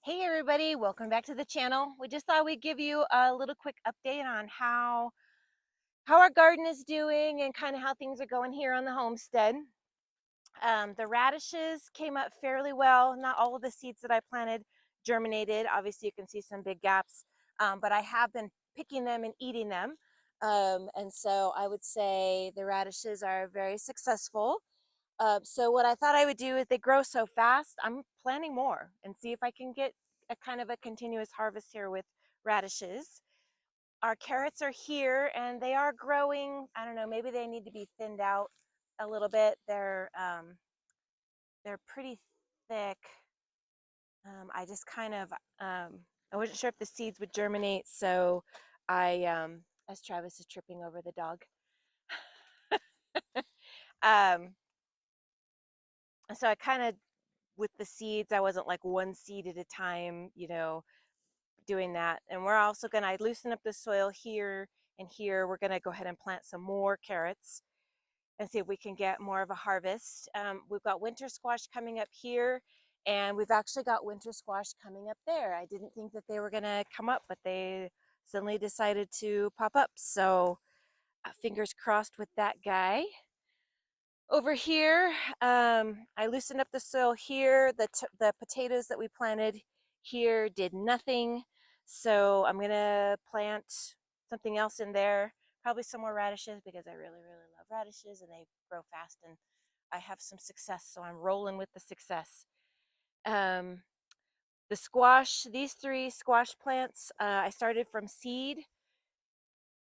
Hey everybody, welcome back to the channel. We just thought we'd give you a little quick update on how our garden is doing and kind of how things are going here on the homestead. The radishes came up fairly well. Not all of the seeds that I planted germinated. Obviously you can see some big gaps, but I have been picking them and eating them. And so I would say the radishes are very successful. So what I thought I would do is they grow so fast, I'm planting more and see if I can get a kind of a continuous harvest here with radishes. Our carrots are here and they are growing. I don't know, maybe they need to be thinned out a little bit. They're pretty thick. I just kind of I wasn't sure if the seeds would germinate, so as Travis is tripping over the dog. um, so I kind of with the seeds, I wasn't like one seed at a time, doing that. And we're also going to loosen up the soil here and here. We're going to go ahead and plant some more carrots and see if we can get more of a harvest. We've got winter squash coming up here, and we've actually got winter squash coming up there. I didn't think that they were going to come up, but they suddenly decided to pop up. So fingers crossed with that guy. Over here, I loosened up the soil here. The potatoes that we planted here did nothing. So I'm gonna plant something else in there, probably some more radishes because I really, really love radishes and they grow fast and I have some success. So I'm rolling with the success. Um, the squash, these three squash plants, I started from seed.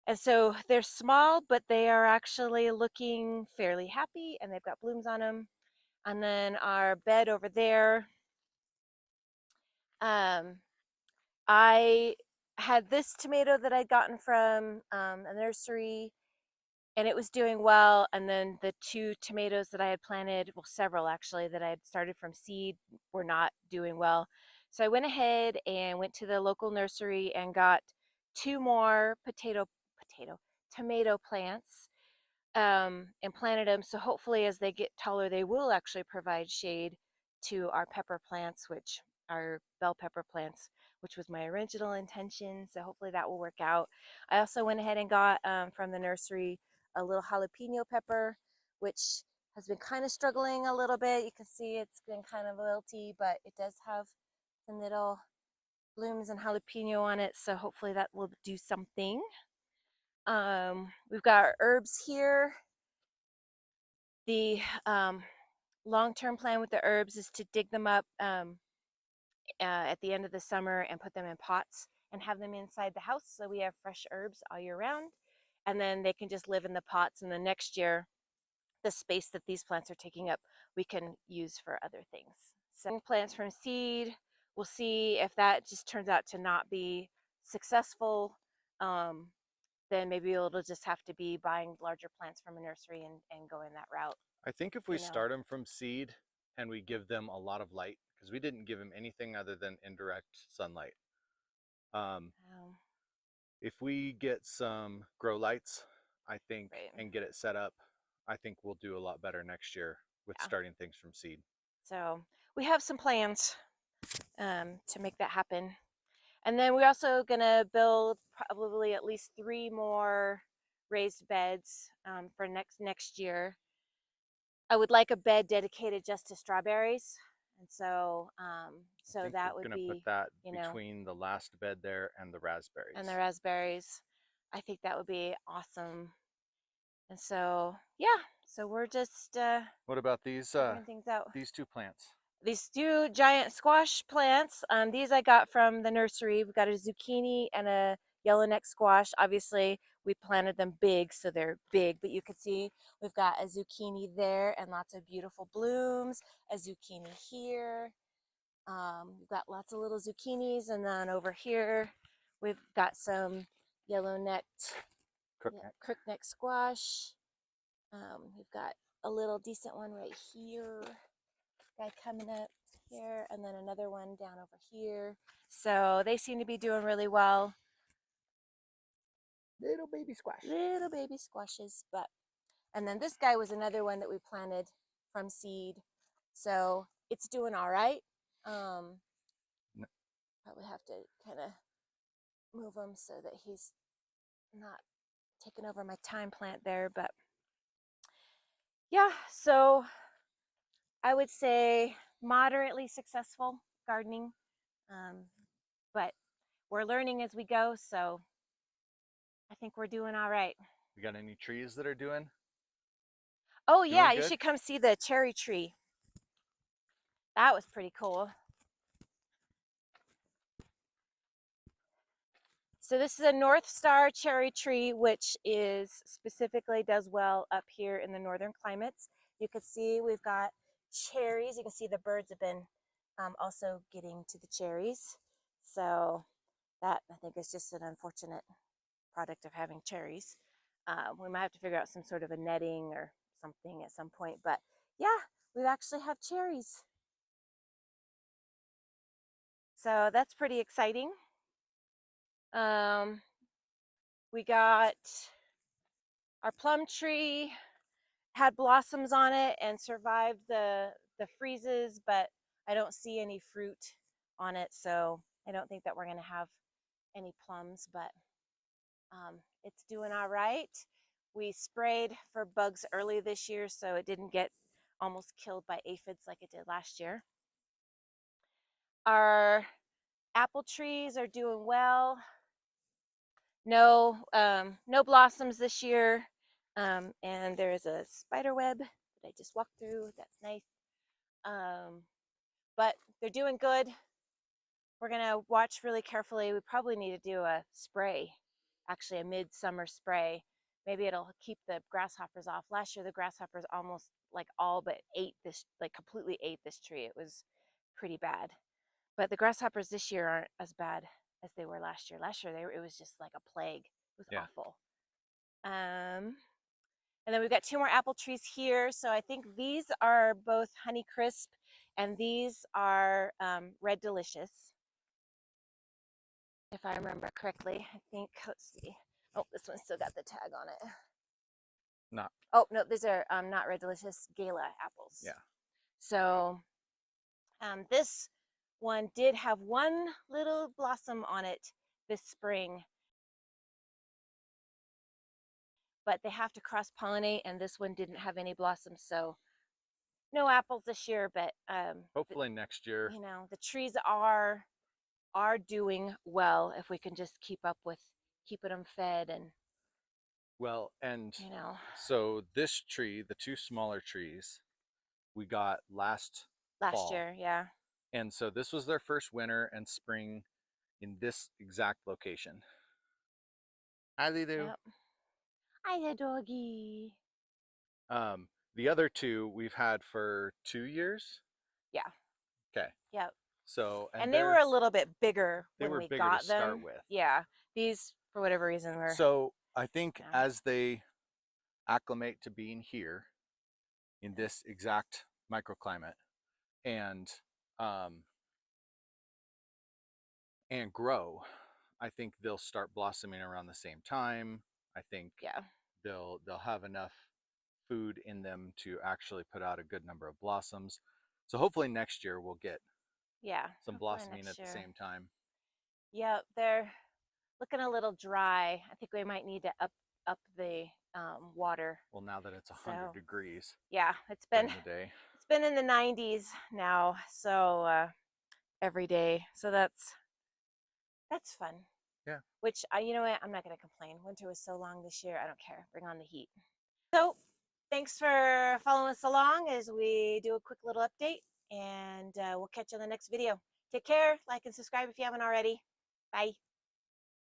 And so they're small, but they are actually looking fairly happy and they've got blooms on them. And then our bed over there, um, I had this tomato that I'd gotten from a nursery and it was doing well. And then the two tomatoes that I had planted, well, several actually, that I had started from seed were not doing well. So I went ahead and went to the local nursery and got two more tomato plants and planted them. So hopefully as they get taller, they will actually provide shade to our pepper plants, which are bell pepper plants, which was my original intention. So hopefully that will work out. I also went ahead and got from the nursery a little jalapeno pepper, which has been kind of struggling a little bit. You can see it's been kind of wilty, but it does have some little blooms and jalapeno on it. So hopefully that will do something. We've got our herbs here. The long-term plan with the herbs is to dig them up at the end of the summer and put them in pots and have them inside the house so we have fresh herbs all year round. And then they can just live in the pots, and the next year, the space that these plants are taking up, we can use for other things. So plants from seed, we'll see if that just turns out to not be successful. Then maybe it'll just have to be buying larger plants from a nursery and going that route. I think if we You know, start them from seed and we give them a lot of light, because we didn't give them anything other than indirect sunlight. Um, um, if we get some grow lights, I think, right. and get it set up, I think we'll do a lot better next year with Yeah. starting things from seed. So we have some plans to make that happen. And then we're also gonna build probably at least 3 more raised beds for next year. I would like a bed dedicated just to strawberries, and I so think we're that would gonna put be, that you know, between the last bed there and the and the raspberries. raspberries. I think that would be awesome. And so yeah, so we're just What about figuring things out. these two plants? These two giant squash plants. These I got from the nursery. We've got a zucchini and a yellowneck squash. Obviously, we planted them big, so they're big, but you can see we've got a zucchini there and lots of beautiful blooms, a zucchini here. We've got lots of little zucchinis, and then over here, we've got some yellow-necked, Crookneck. crookneck squash. We've got a little decent one right here, guy coming up here, and then another one down over here. So they seem to be doing really well. Little baby squash. Little baby squashes, but and then this guy was another one that we planted from seed. So it's doing all right. Um, Probably have to kind of move him so that he's not taking over my thyme plant there. But yeah, so I would say moderately successful gardening, um, but we're learning as we go. So I think we're doing all right. You got any trees that are Oh doing yeah, you good? should come see the cherry tree. That was pretty cool. So this is a North Star cherry tree, which is specifically does well up here in the northern climates. You can see we've got cherries. You can see the birds have been also getting to the cherries. So that I think is just an unfortunate product of having cherries. We might have to figure out some sort of a netting or something at some point. But yeah, we actually have cherries. So that's pretty exciting. Um, we got our plum tree had blossoms on it and survived the freezes, but I don't see any fruit on it, so I don't think that we're gonna have any plums, but it's doing all right. We sprayed for bugs early this year, so it didn't get almost killed by aphids like it did last year. Our apple trees are doing well. No blossoms this year. And there is a spider web that I just walked through. That's nice. But they're doing good. We're gonna watch really carefully. We probably need to do a spray, actually a midsummer spray. Maybe it'll keep the grasshoppers off. Last year the grasshoppers almost like all but ate this, like completely ate this tree. It was pretty bad. But the grasshoppers this year aren't as bad as they were last year. Last year it was just like a plague. It was Yeah. awful. And then we've got two more apple trees here. So I think these are both Honey Crisp and these are Red Delicious, if I remember correctly. I think, let's see. Oh, this one still got the tag on it. Not. Oh, no, these are not Red Delicious, Gala apples. Yeah. So this one did have one little blossom on it this spring, but they have to cross pollinate, and this one didn't have any blossoms. So no apples this year, but Hopefully next year. the trees are doing well if we can just keep up with keeping them fed and Well, and you know so this tree, the two smaller trees, we got last last fall. year, yeah. And so this was their first winter and spring in this exact location. Hi, Lidu. Yep. Hi there, doggy. The other two we've had for 2 years. Yeah. Okay. Yep. So, and And they were a little bit bigger they when were we bigger to got start them. with. Yeah. These, for whatever reason, were. So I think Yeah. as they acclimate to being here in this exact microclimate and um, and grow, I think they'll start blossoming around the same time. I think Yeah. they'll have enough food in them to actually put out a good number of blossoms. So hopefully next year we'll get Yeah. some Hopefully blossoming next at the year. same time. Yep. They're looking a little dry. I think we might need to up the water. Well, now that it's 100 So degrees yeah, it's been during the day. it's been in the 90s now. So every day. So that's fun. Yeah. Which you know what? I'm not going to complain. Winter was so long this year. I don't care. Bring on the heat. So thanks for following us along as we do a quick little update, and we'll catch you on the next video. Take care. Like and subscribe if you haven't already. Bye.